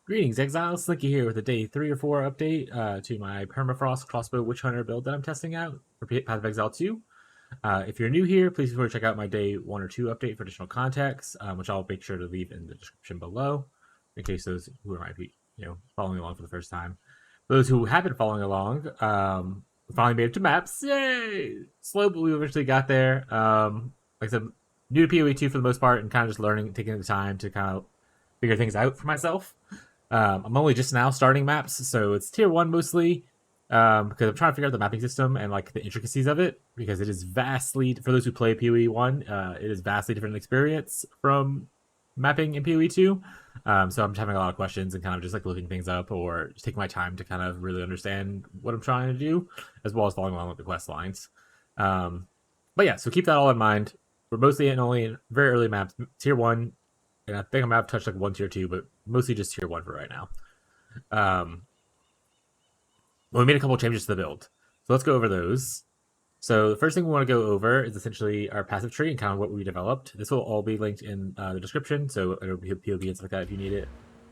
Greetings, Exiles. Slinky here with a day 3 or 4 update to my Permafrost Crossbow Witchhunter build that I'm testing out for Path of Exile 2. If you're new here, please feel free to check out my day 1 or 2 update for additional context, which I'll make sure to leave in the description below, in case those who might be, following along for the first time. For those who have been following along, we finally made it to maps. Yay! Slow, but we eventually got there. Like I said, new to POE2 for the most part, and kind of just learning, taking the time to kind of figure things out for myself. I'm only just now starting maps, so it's tier 1 mostly, because I'm trying to figure out the mapping system and like the intricacies of it, because it is vastly, for those who play PoE1, it is vastly different experience from mapping in PoE2. So I'm having a lot of questions and kind of just like looking things up or just taking my time to kind of really understand what I'm trying to do, as well as following along with the quest lines. But yeah, so keep that all in mind. We're mostly in only very early maps, tier 1. And I think I'm going to have touched like 1 tier 2, but mostly just tier 1 for right now. We made a couple changes to the build. So let's go over those. So the first thing we want to go over is essentially our passive tree and kind of what we developed. This will all be linked in the description, so it'll be POB and stuff like that if you need it.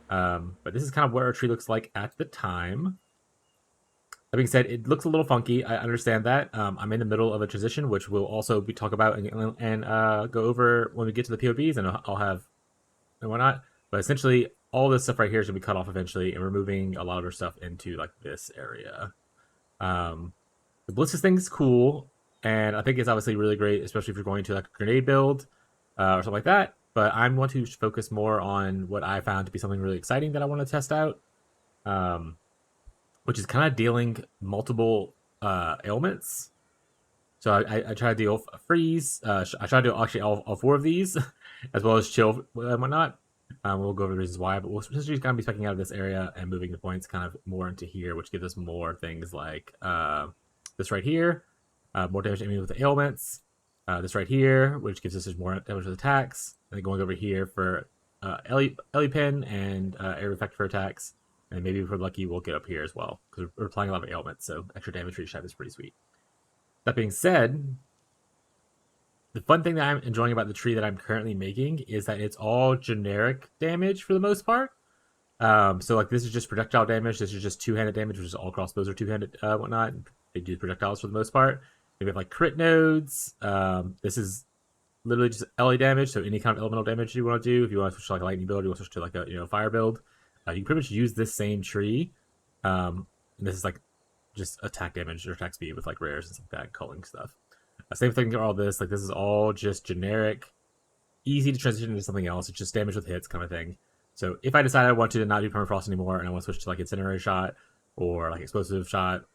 But this is kind of what our tree looks like at the time. That being said, it looks a little funky. I understand that. I'm in the middle of a transition, which we'll also be talk about and go over when we get to the POBs, and I'll have and whatnot. But essentially, all this stuff right here is going to be cut off eventually, and we're moving a lot of our stuff into like this area. The Ballistus thing is cool, and I think it's obviously really great, especially if you're going to like a grenade build or something like that. But I want to focus more on what I found to be something really exciting that I want to test out, which is kind of dealing multiple ailments. So I try to deal freeze. I try to do actually all 4 of these, as well as chill and whatnot. We'll go over the reasons why, but we'll essentially kind of be specking out of this area and moving the points kind of more into here, which gives us more things like this right here, more damage to enemies with the ailments. This right here, which gives us more damage with attacks. And then going over here for Ellie pin and area effect for attacks. And maybe if we're lucky, we'll get up here as well, because we're applying a lot of ailments, so extra damage for each type is pretty sweet. That being said, the fun thing that I'm enjoying about the tree that I'm currently making is that it's all generic damage for the most part. So like this is just projectile damage. This is just two-handed damage, which is all crossbows are two-handed whatnot. They do projectiles for the most part. We have like crit nodes. This is literally just LA damage. So any kind of elemental damage you want to do. If you want to switch to like a lightning build, you want to switch to like a fire build. You can pretty much use this same tree. And this is like just attack damage or attack speed with like rares and stuff like that, culling stuff. Same thing for all this. Like this is all just generic, easy to transition into something else. It's just damage with hits kind of thing. So if I decide I want to not do permafrost anymore and I want to switch to like incendiary shot or like explosive shot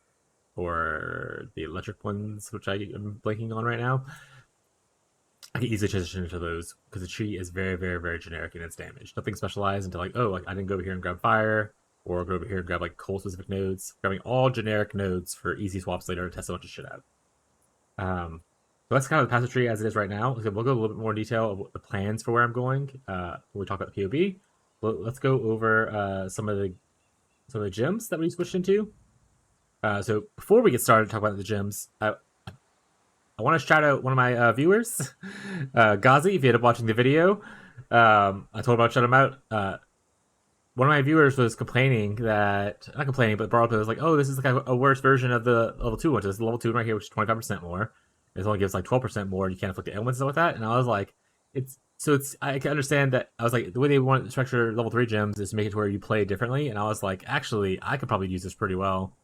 or the electric ones, which I'm blanking on right now, I can easily transition into those because the tree is very, very, very generic in its damage. Nothing specialized until like, oh, like I didn't go over here and grab fire or go over here and grab like coal specific nodes. Grabbing all generic nodes for easy swaps later to test a bunch of shit out. So that's kind of the passive tree as it is right now. We'll go a little bit more detail of the plans for where I'm going when we talk about the POB. Let's go over some of the gyms that we switched into. So before we get started talking about the gyms, I want to shout out one of my viewers, Ghazi. If you ended up watching the video, I told about shout him out. One of my viewers was complaining that, not complaining, but brought up, it was like, oh, this is like a worse version of the level 2 one. So this is level 2 right here, which is 25% more. It only gives like 12% more, and you can't inflict the ailments and stuff like that. And I was like, I can understand that. I was like, the way they want to structure level 3 gyms is to make it to where you play differently. And I was like, actually, I could probably use this pretty well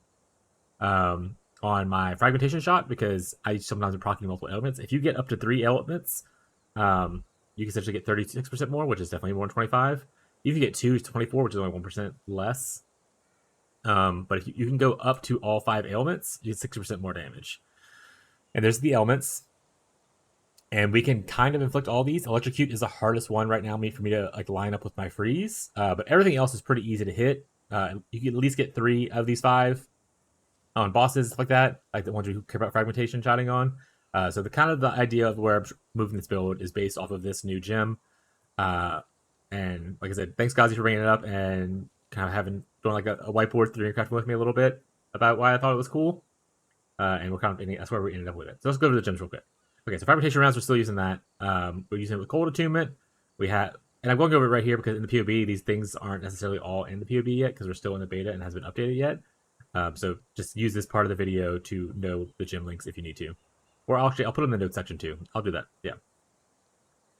on my fragmentation shot, because I sometimes am proccing multiple elements. If you get up to 3 elements, you can essentially get 36% more, which is definitely more than 25. You can get 2 to 24, which is only 1% less. But if you can go up to all 5 ailments, you get 60% more damage. And there's the ailments. And we can kind of inflict all these. Electrocute is the hardest one right now for me to like line up with my freeze. But everything else is pretty easy to hit. You can at least get 3 of these 5 on bosses, stuff like that, like the ones who care about fragmentation shotting on. So the kind of the idea of where I'm moving this build is based off of this new gem. And like I said, thanks Gazi for bringing it up and kind of doing like a whiteboard through your crafting with me a little bit about why I thought it was cool. And we're kind of that's where we ended up with it. So let's go to the gems real quick. Okay, so fragmentation rounds, we're still using that. We're using it with cold attunement. We have, and I'm going over it right here because in the POB, these things aren't necessarily all in the POB yet because we're still in the beta and it hasn't been updated yet. So just use this part of the video to know the gem links if you need to. Or actually, I'll put them in the notes section too. I'll do that, yeah.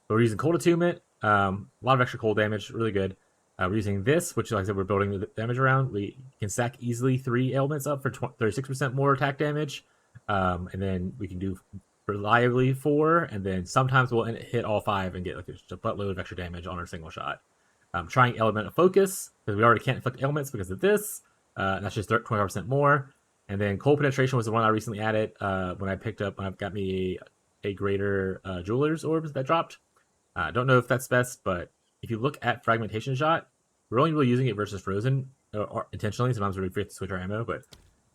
But we're using cold attunement. A lot of extra cold damage, really good. We're using this, which like I said, we're building the damage around. We can stack easily 3 ailments up for 36% more attack damage. And then we can do reliably 4, and then sometimes we'll hit all 5 and get like a buttload of extra damage on our single shot. Trying element of focus, because we already can't inflict ailments because of this. That's just 25% more. And then cold penetration was the one I recently added when I've got me a greater jeweler's orbs that dropped. Don't know if that's best, but if you look at fragmentation shot, we're only really using it versus frozen or intentionally. Sometimes we forget to switch our ammo,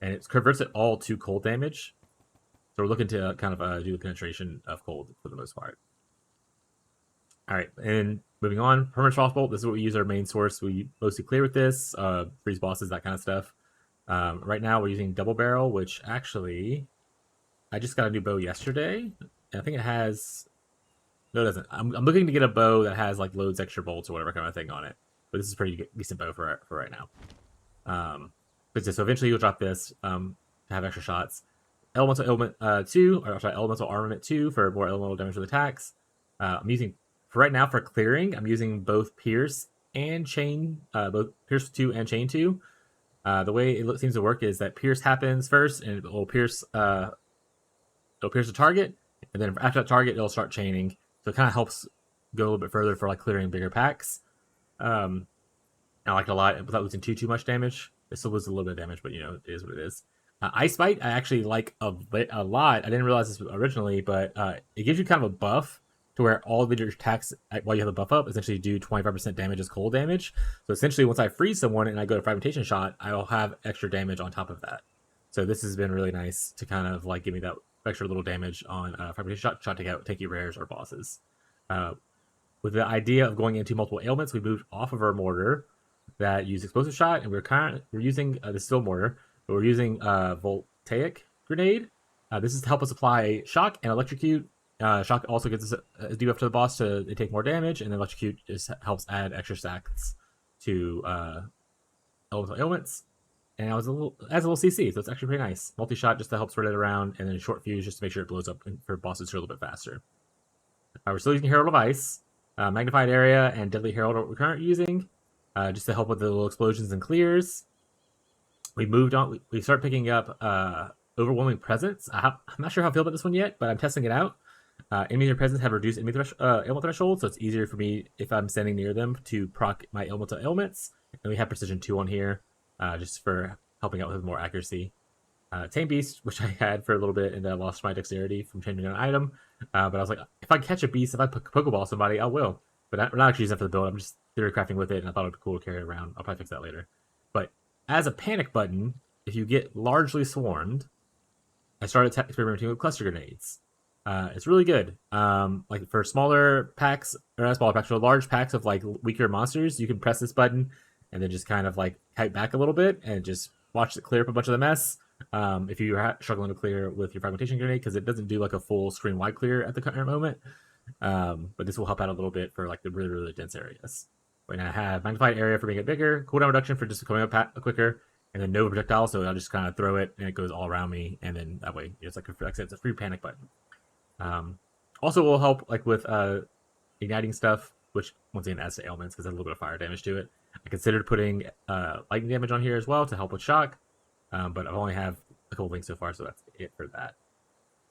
and it converts it all to cold damage. So we're looking to kind of do the penetration of cold for the most part. All right, and moving on, Permafrost bolt. This is what we use our main source. We mostly clear with this, freeze bosses, that kind of stuff. Right now we're using double barrel, which actually I just got a new bow yesterday. And I think it has. No, it doesn't. I'm looking to get a bow that has like loads extra bolts or whatever kind of thing on it. But this is a pretty decent bow for right now. But so eventually you'll drop this to have extra shots. Elemental armament 2 for more elemental damage with attacks. I'm using for right now for clearing. I'm using both Pierce and Chain, both Pierce 2 and Chain 2. The way it seems to work is that Pierce happens first, and it'll pierce the target, and then after that target, it'll start chaining. So it kind of helps go a little bit further for like clearing bigger packs. I like it a lot without losing too much damage. It still loses a little bit of damage, but you know, it is what it is. Ice Bite, I actually like a lot. I didn't realize this originally, but it gives you kind of a buff to where all of your attacks while you have the buff up essentially do 25% damage as cold damage. So essentially, once I freeze someone and I go to fragmentation shot, I will have extra damage on top of that. So this has been really nice to kind of like give me that extra little damage on fragmentation shot to take you rares or bosses. With the idea of going into multiple ailments, we moved off of our mortar that used explosive shot, and we're using the steel mortar. But we're using voltaic grenade. This is to help us apply shock and electrocute. Shock also gets us a debuff to the boss to take more damage, and electrocute just helps add extra stacks to elemental ailments. And adds a little CC, so it's actually pretty nice. Multi-shot just to help spread it around, and then short fuse just to make sure it blows up for bosses who are a little bit faster. We're still using Herald of Ice, Magnified Area, and Deadly Herald are what we're currently using, just to help with the little explosions and clears. We moved on. We start picking up Overwhelming Presence. I'm not sure how I feel about this one yet, but I'm testing it out. Enemies or presence have reduced enemy ailment threshold, so it's easier for me if I'm standing near them to proc my elemental ailments. And we have Precision 2 on here, just for helping out with more accuracy. Tame Beast, which I had for a little bit, and then I lost my dexterity from changing an item. But I was like, if I catch a beast, if I Pokeball somebody, I will. But we're not actually using that for the build. I'm just theory crafting with it, and I thought it'd be cool to carry it around. I'll probably fix that later. But as a panic button, if you get largely swarmed, I started experimenting with cluster grenades. It's really good. Like for smaller packs, or not smaller packs, for large packs of like weaker monsters, you can press this button and then just kind of like kite back a little bit and just watch it clear up a bunch of the mess. If you're struggling to clear with your fragmentation grenade, because it doesn't do like a full screen wide clear at the current moment. But this will help out a little bit for like the really dense areas. When I have Magnified Area for making it bigger, cooldown reduction for just coming up quicker, and then no projectile, so I'll just kind of throw it and it goes all around me, and then that way it's like I said, it's a free panic button. Also will help like with igniting stuff, which once again adds to ailments because it has a little bit of fire damage to it. I considered putting lightning damage on here as well to help with shock, but I've only have a couple things so far, so that's it for that.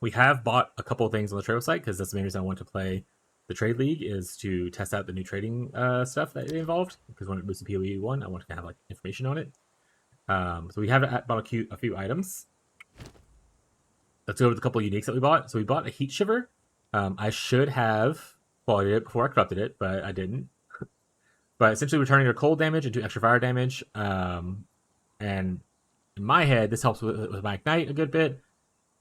We have bought a couple of things on the trail site because that's the main reason I want to play the trade league is to test out the new trading stuff that they involved, because when it moves to POE1, I want to have like information on it. So we have bought a few items. Let's go over the couple of uniques that we bought. So we bought a heat shiver. I should have qualified it before I corrupted it, but I didn't. But essentially, we're turning your cold damage into extra fire damage. And in my head, this helps with my ignite a good bit.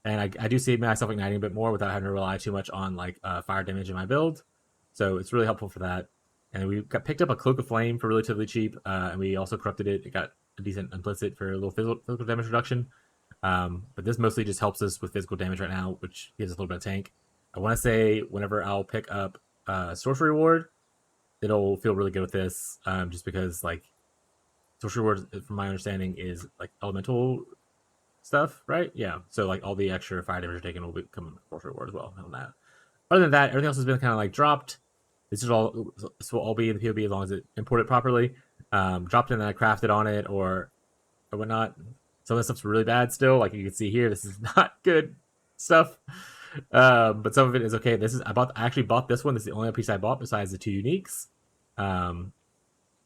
And I do see myself igniting a bit more without having to rely too much on like fire damage in my build. So it's really helpful for that. And we picked up a Cloak of Flame for relatively cheap. And we also corrupted it. It got a decent implicit for a little physical damage reduction. But this mostly just helps us with physical damage right now, which gives us a little bit of tank. I want to say whenever I'll pick up Sorcery Ward, it'll feel really good with this, just because like Sorcery Ward, from my understanding, is like elemental stuff, right? Yeah. So like all the extra fire damage taken will become Sorcery Ward as well on that. Other than that, everything else has been kind of like dropped. This will all be in the POB as long as it imported properly. Dropped in and I crafted on it or whatnot. Some of the stuff's really bad still. Like you can see here, this is not good stuff. But some of it is okay. I actually bought this one. This is the only piece I bought besides the two uniques. And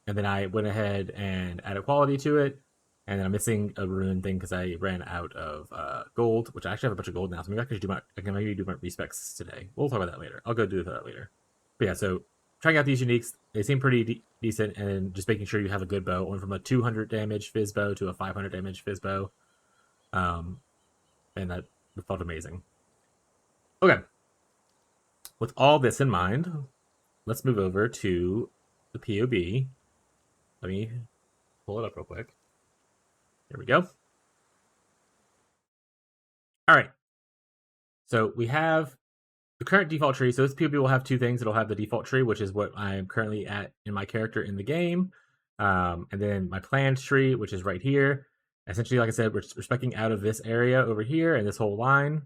then I went ahead and added quality to it. And then I'm missing a rune thing because I ran out of gold, which I actually have a bunch of gold now. So maybe I can maybe do my respecs today. We'll talk about that later. I'll go do that later. But yeah, so trying out these uniques, they seem pretty decent, and just making sure you have a good bow. Went from a 200 damage fizz bow to a 500 damage fizz bow. And that felt amazing. Okay. With all this in mind, let's move over to the POB. Let me pull it up real quick. Here we go. All right. So we have the current default tree. So this POB will have two things. It'll have the default tree, which is what I'm currently at in my character in the game. And then my planned tree, which is right here. Essentially, like I said, we're specking out of this area over here and this whole line.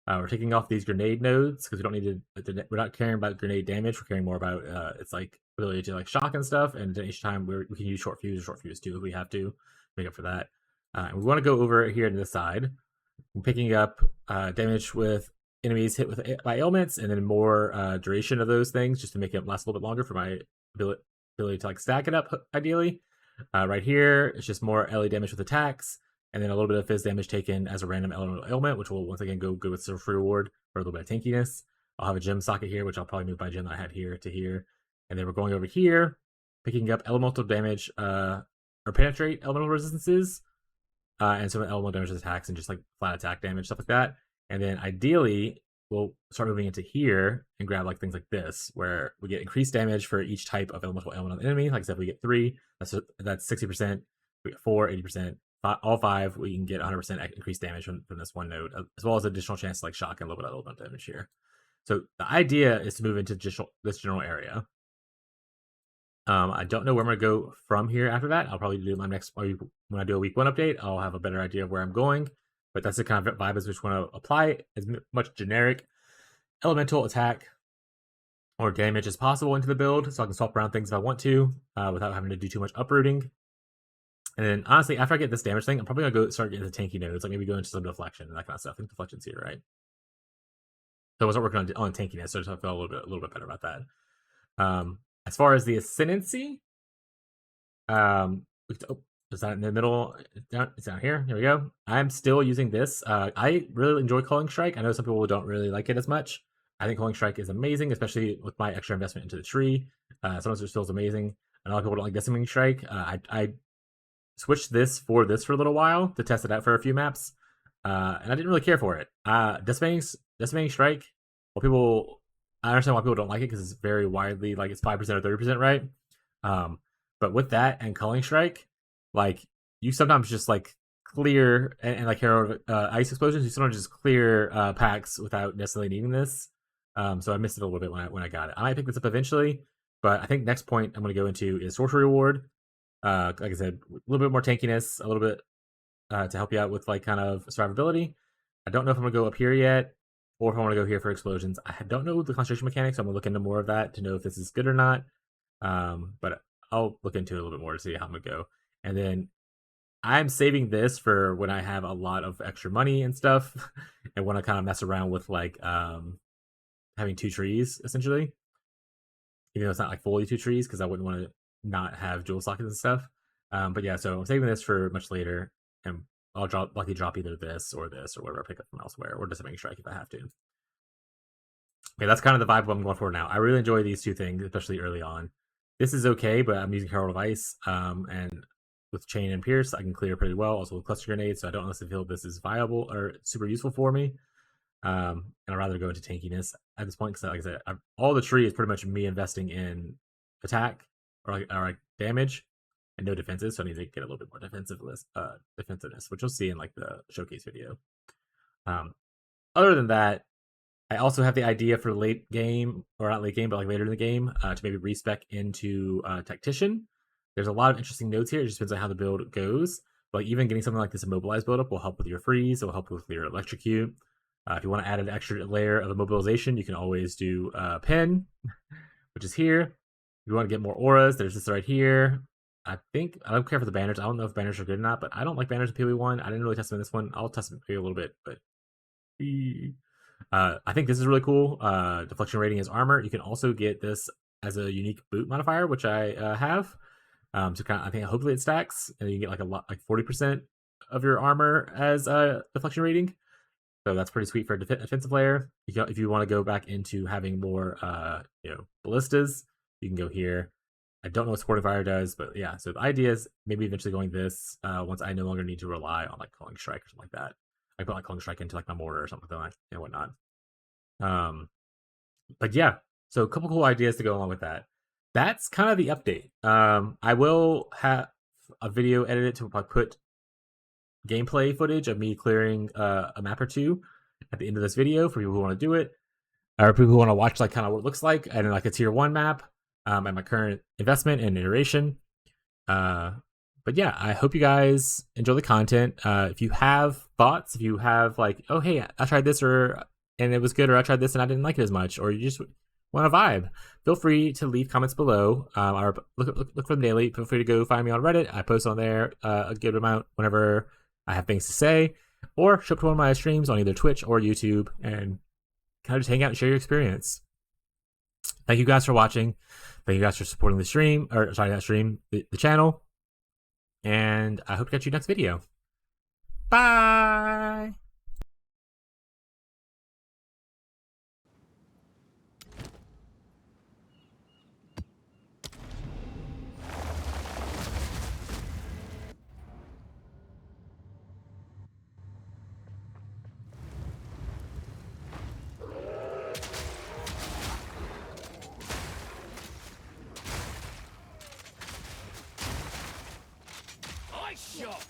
We're taking off these grenade nodes because we don't need to. We're not caring about grenade damage. We're caring more about it's like ability to like shock and stuff. And each time we can use short fuse or short fuse too if we have to make up for that. And we want to go over here to the side. I'm picking up damage with enemies hit by ailments, and then more duration of those things just to make it last a little bit longer for my ability to like stack it up ideally. Right here, it's just more LA damage with attacks, and then a little bit of fizz damage taken as a random elemental ailment, which will once again go good with Surf Reward for a little bit of tankiness. I'll have a gem socket here, which I'll probably move my gem that I had here to here. And then we're going over here, picking up elemental damage or penetrate elemental resistances, and some elemental damage attacks and just like flat attack damage, stuff like that. And then ideally, we'll start moving into here and grab like things like this, where we get increased damage for each type of elemental ailment on the enemy. Like I said, we get 3, that's 60%. We get 4, 80%. All 5, we can get 100% increased damage from this one node, as well as additional chance to like shock and a little bit of elemental damage here. So the idea is to move into this general area. I don't know where I'm going to go from here after that. I'll probably do my next, when I do a week 1 update, I'll have a better idea of where I'm going. But that's the kind of vibe as we just want to apply as much generic elemental attack or damage as possible into the build, so I can swap around things if I want to without having to do too much uprooting. And then honestly, after I get this damage thing, I'm probably gonna start getting the tanky nodes, like maybe go into some deflection and that kind of stuff. I think deflection's here, right? So I wasn't working on tankiness, so I just felt a little bit better about that. As far as the ascendancy, is that in the middle? It's down here. Here we go. I'm still using this. I really enjoy Culling Strike. I know some people don't really like it as much. I think Culling Strike is amazing, especially with my extra investment into the tree. Sometimes it still is amazing. And a lot of people don't like Decimating Strike. I switched this for a little while to test it out for a few maps. And I didn't really care for it. Decimating Strike, I understand why people don't like it because it's very widely, like it's 5% or 30%, right? But with that and Culling Strike, like you sometimes just like clear and like Hero Ice Explosions, you sometimes just clear packs without necessarily needing this. So I missed it a little bit when I got it. I might pick this up eventually, but I think next point I'm going to go into is Sorcery Reward. Like I said, a little bit more tankiness, a little bit to help you out with like kind of survivability. I don't know if I'm going to go up here yet, or if I want to go here for explosions. I don't know the concentration mechanics, so I'm going to look into more of that to know if this is good or not. But I'll look into it a little bit more to see how I'm going to go. And then I'm saving this for when I have a lot of extra money and stuff, and want to kind of mess around with like having 2 trees essentially. even though it's not like fully 2 trees, because I wouldn't want to not have jewel sockets and stuff. But yeah, so I'm saving this for much later, and I'll likely drop either this or whatever I pick up from elsewhere, or just a strike if I have to. Okay, that's kind of the vibe I'm going for now. I really enjoy these two things, especially early on. This is okay, but I'm using Herald of Ice, and with Chain and Pierce, I can clear pretty well. Also with Cluster Grenade, so I don't honestly feel this is viable or super useful for me. And I'd rather go into tankiness at this point, because like I said, all the tree is pretty much me investing in attack or like damage and no defenses, so I need to get a little bit more defensiveness, which you'll see in like the showcase video. Other than that, I also have the idea for late game, or not late game, but like later in the game, to maybe respec into Tactician. There's a lot of interesting notes here. It just depends on how the build goes. But even getting something like this immobilized buildup will help with your freeze. It will help with your electrocute. If you want to add an extra layer of immobilization, you can always do Pen, which is here. If you want to get more auras, there's this right here. I don't care for the banners. I don't know if banners are good or not, but I don't like banners in POE1. I didn't really test them in this one. I'll test them maybe a little bit, but I think this is really cool. Deflection rating is armor. You can also get this as a unique boot modifier, which I have. So kind of, I think hopefully it stacks, and you get like a lot, like 40% of your armor as a deflection rating. So that's pretty sweet for a defensive player. If you want to go back into having more, ballistas, you can go here. I don't know what supporting fire does, but yeah. So the idea is maybe eventually going this once I no longer need to rely on like Calling Strike or something like that. I put like Calling Strike into like my mortar or something like that and whatnot. But yeah, so a couple cool ideas to go along with that. That's kind of the update. I will have a video edited to put gameplay footage of me clearing a map or two at the end of this video for people who want to do it, or people who want to watch like kind of what it looks like and like a tier 1 map at my current investment and iteration. But yeah, I hope you guys enjoy the content. If you have thoughts, if you have like, oh hey, I tried this and it was good, or I tried this and I didn't like it as much, or you just want to vibe, feel free to leave comments below. Or look for them daily. Feel free to go find me on Reddit. I post on there a good amount whenever I have things to say, or show up to one of my streams on either Twitch or YouTube and kind of just hang out and share your experience. Thank you guys for watching. Thank you guys for supporting the stream, or sorry, not stream, the channel. And I hope to catch you next video. Bye! Shot!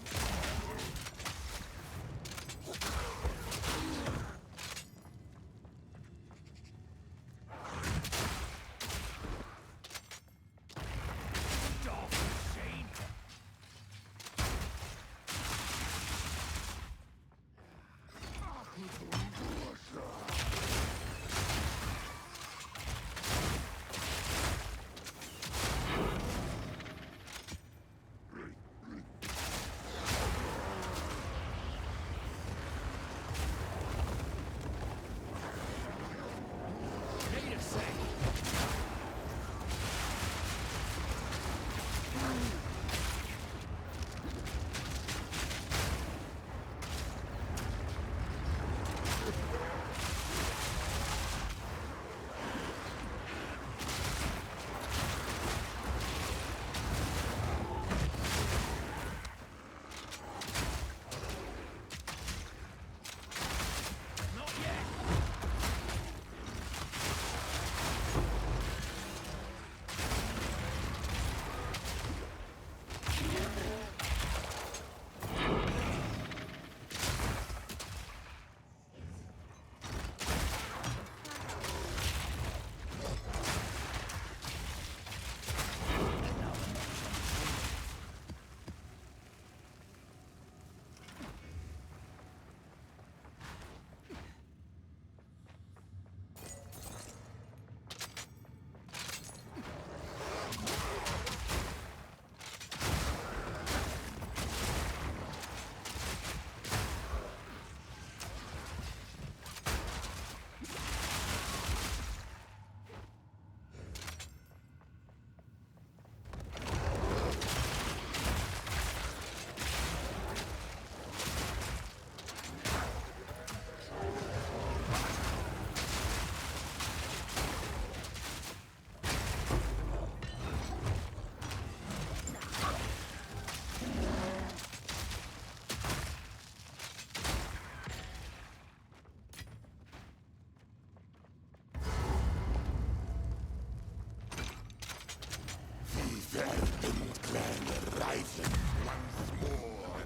Serpent clan rising once more.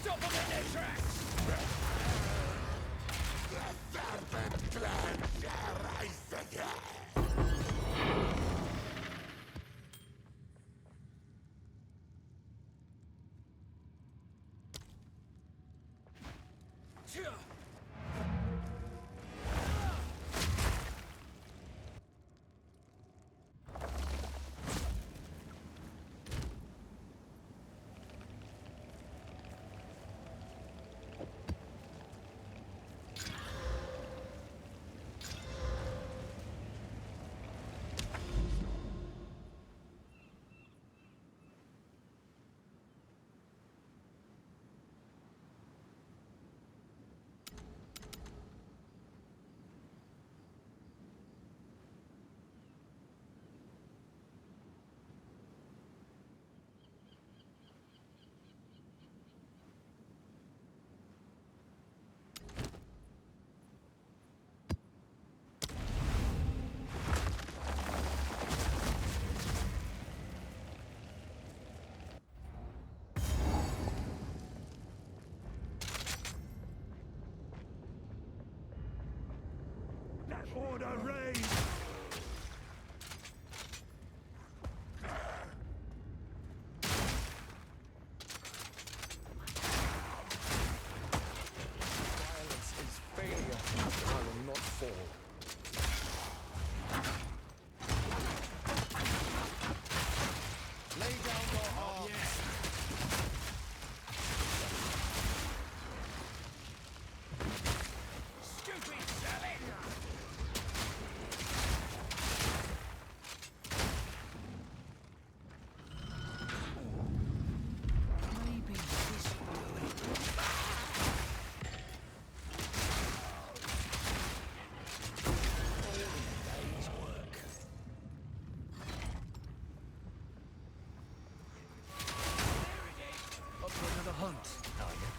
Stop them in their tracks! The Serpent clan shall rise again. Order raised! Violence is failure. I will not fall. Lay down your arms. Stupid silly! Maybe this will do it. Day's work. Up for another hunt, are you?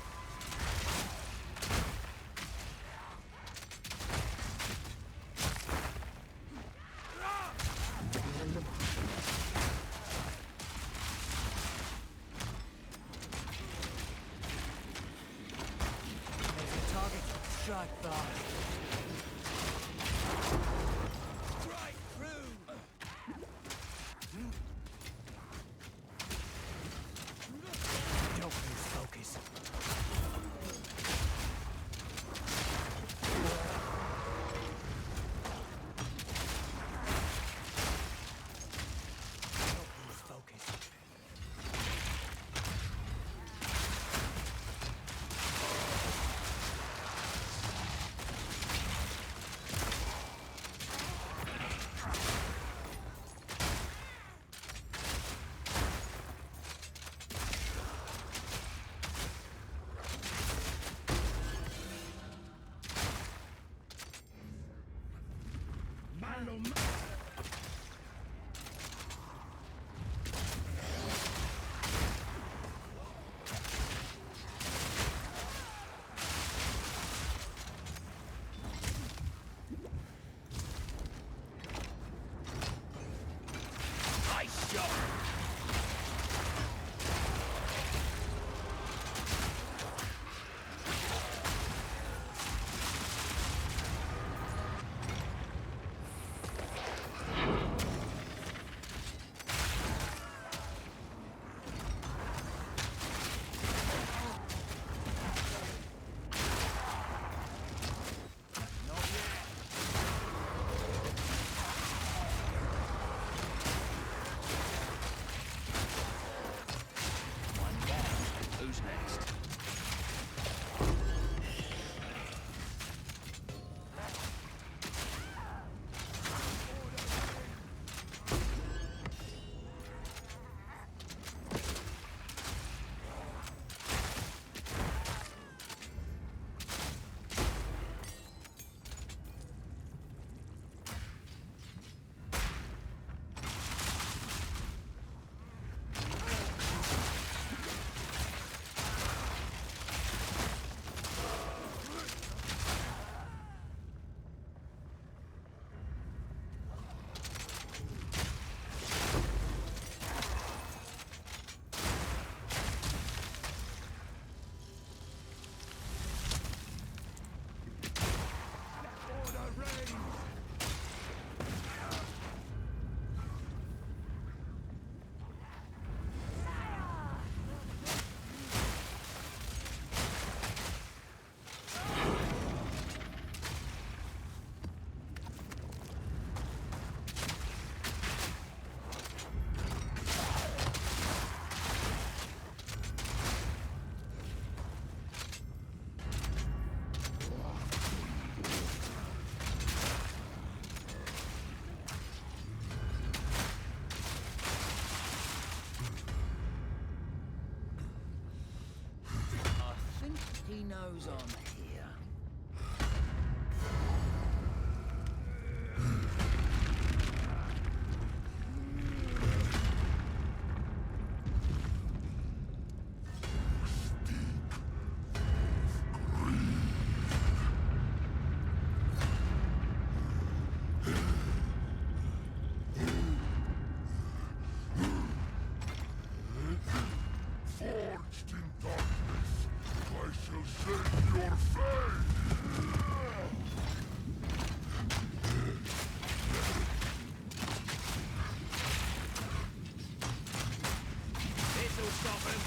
There's a target. Strike that. Right through! Don't lose focus. Don't lose focus. Nice shot! goes on here? Forged in darkness, I shall shake your fate! This'll stop him.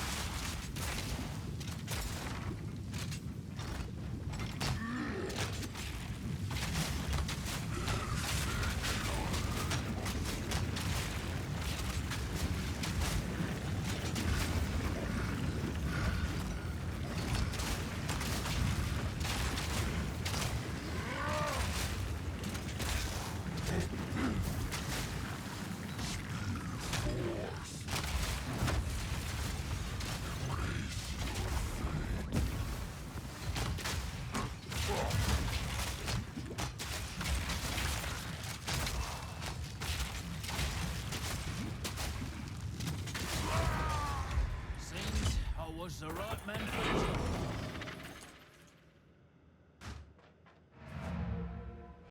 Seems I was the right man for the job.